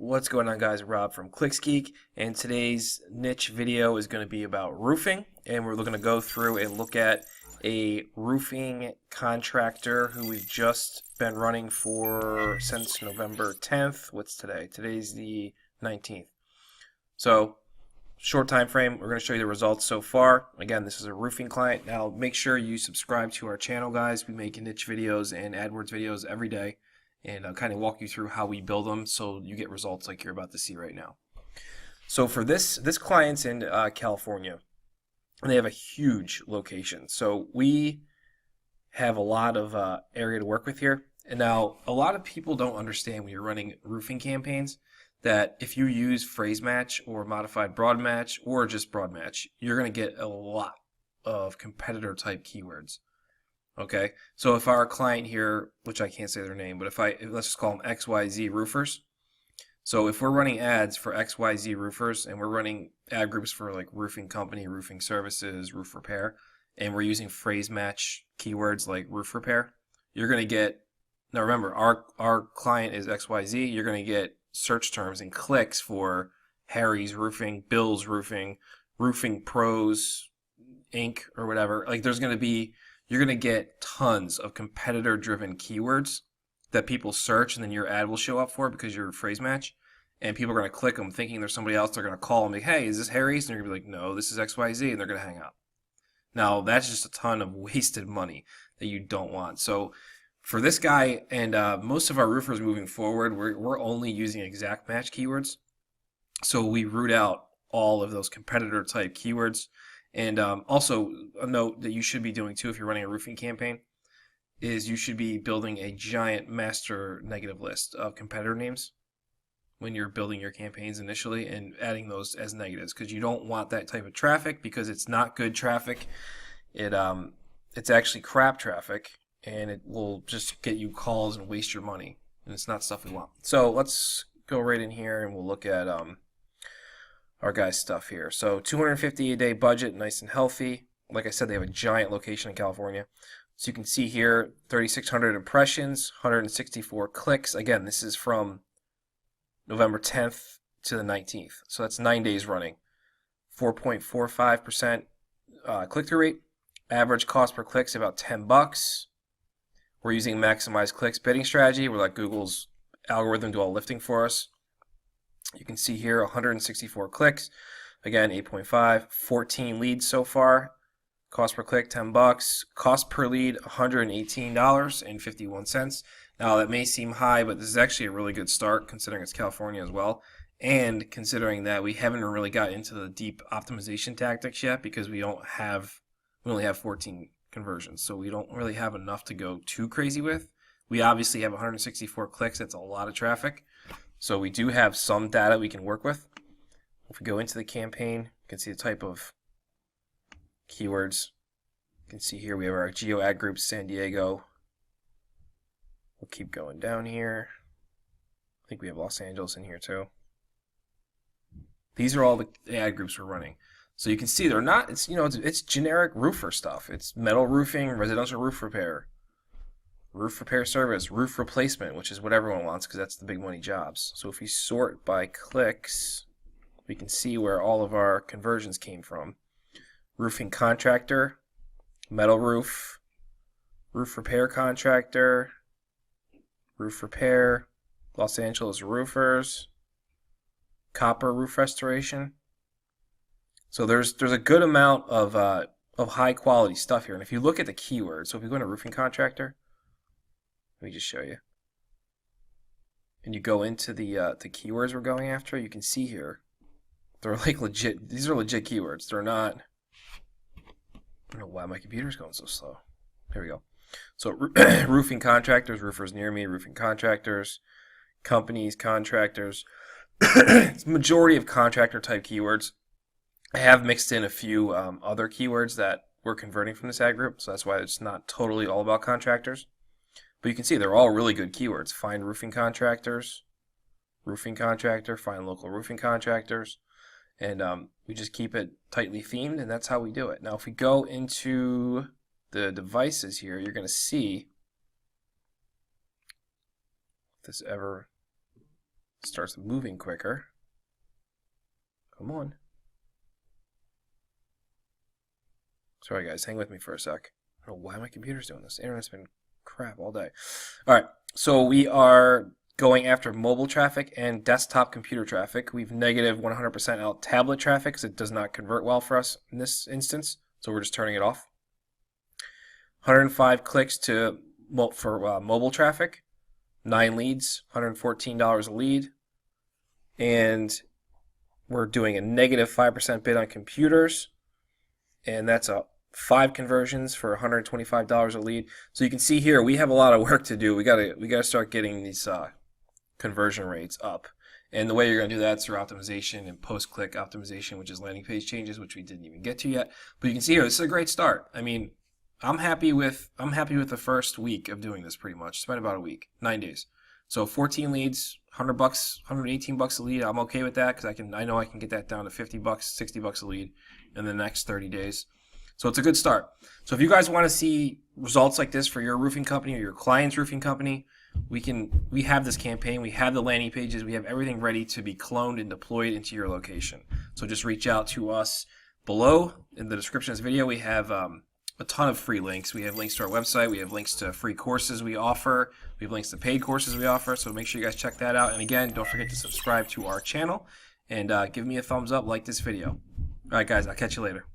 What's going on, guys? Rob from ClicksGeek, and today's niche video is going to be about roofing, and we're going to go through and look at a roofing contractor who we've just been running for since November 10th. What's today? Today's the 19th. So, short time frame. We're going to show you the results so far. Again, this is a roofing client. Now, make sure you subscribe to our channel, guys. We make niche videos and AdWords videos every day, and I'll kind of walk you through how we build them so you get results like you're about to see right now. So for this client's in California, and they have a huge location. So we have a lot of area to work with here. And now a lot of people don't understand when you're running roofing campaigns that if you use phrase match or modified broad match or just broad match, you're going to get a lot of competitor type keywords. Okay, so if our client here, which I can't say their name, but let's just call them XYZ Roofers. So if we're running ads for XYZ Roofers and we're running ad groups for like roofing company, roofing services, roof repair, and we're using phrase match keywords like roof repair, you're going to get, now remember, our client is XYZ, you're going to get search terms and clicks for Harry's Roofing, Bill's Roofing, Roofing Pros, Inc., or whatever. Like there's going to be, you're going to get tons of competitor-driven keywords that people search, and then your ad will show up for because you're a phrase match, and people are going to click them thinking there's somebody else. They're going to call them like, hey, is this Harry's? And you're going to be like, no, this is XYZ, and they're going to hang up. Now, that's just a ton of wasted money that you don't want. So for this guy and most of our roofers moving forward, we're only using exact match keywords. So we root out all of those competitor-type keywords. And also, a note that you should be doing too if you're running a roofing campaign is you should be building a giant master negative list of competitor names when you're building your campaigns initially and adding those as negatives, because you don't want that type of traffic, because it's not good traffic. It's actually crap traffic, and it will just get you calls and waste your money, and it's not stuff we want. So let's go right in here and we'll look at our guy's stuff here. So 250 a day budget, nice and healthy. Like I said, they have a giant location in California. So you can see here, 3,600 impressions, 164 clicks. Again, this is from November 10th to the 19th. So that's 9 days running. 4.45% click-through rate. Average cost per click is about $10. We're using maximize clicks bidding strategy. We're like Google's algorithm do all lifting for us. You can see here 164 clicks, again 8.5, 14 leads so far, cost per click $10, cost per lead $118.51. Now that may seem high, but this is actually a really good start considering it's California as well, and considering that we haven't really got into the deep optimization tactics yet because we only have 14 conversions, so we don't really have enough to go too crazy with. We obviously have 164 clicks, that's a lot of traffic. So we do have some data we can work with. If we go into the campaign, you can see the type of keywords. You can see here we have our geo ad groups, San Diego. We'll keep going down here. I think we have Los Angeles in here too. These are all the ad groups we're running. So you can see they're not, it's generic roofer stuff. It's metal roofing, residential roof repair, roof repair service, roof replacement, which is what everyone wants because that's the big money jobs. So if we sort by clicks, we can see where all of our conversions came from. Roofing contractor, metal roof, roof repair contractor, roof repair, Los Angeles roofers, copper roof restoration. So there's a good amount of high quality stuff here. And if you look at the keywords, so if you go into roofing contractor, let me just show you. And you go into the keywords we're going after, you can see here, they're like legit, these are legit keywords. They're not, I don't know why my computer's going so slow. Here we go. So roofing contractors, roofers near me, roofing contractors, companies, contractors. It's majority of contractor type keywords. I have mixed in a few other keywords that we're converting from this ad group, so that's why it's not totally all about contractors. But you can see they're all really good keywords. Find roofing contractors, roofing contractor, find local roofing contractors. And we just keep it tightly themed, and that's how we do it. Now if we go into the devices here, you're going to see, if this ever starts moving quicker. Come on. Sorry guys, hang with me for a sec. I don't know why my computer's doing this. The internet's been crap all day. Alright, so we are going after mobile traffic and desktop computer traffic. We've negative 100% out tablet traffic because it does not convert well for us in this instance. So we're just turning it off. 105 clicks for mobile traffic. 9 leads, $114 a lead. And we're doing a negative 5% bid on computers. And that's a 5 conversions for $125 a lead. So you can see here we have a lot of work to do. We gotta start getting these conversion rates up. And the way you're gonna do that is through optimization and post-click optimization, which is landing page changes, which we didn't even get to yet. But you can see here this is a great start. I mean, I'm happy with the first week of doing this pretty much. Spent about a week, 9 days. So 14 leads, $100, $118 a lead. I'm okay with that because I know I can get that down to $50, $60 a lead in the next 30 days. So it's a good start. So if you guys want to see results like this for your roofing company or your client's roofing company, we have this campaign, we have the landing pages, we have everything ready to be cloned and deployed into your location. So just reach out to us below. In the description of this video, we have a ton of free links. We have links to our website, we have links to free courses we offer, we have links to paid courses we offer, so make sure you guys check that out. And again, don't forget to subscribe to our channel and give me a thumbs up, like this video. Alright guys, I'll catch you later.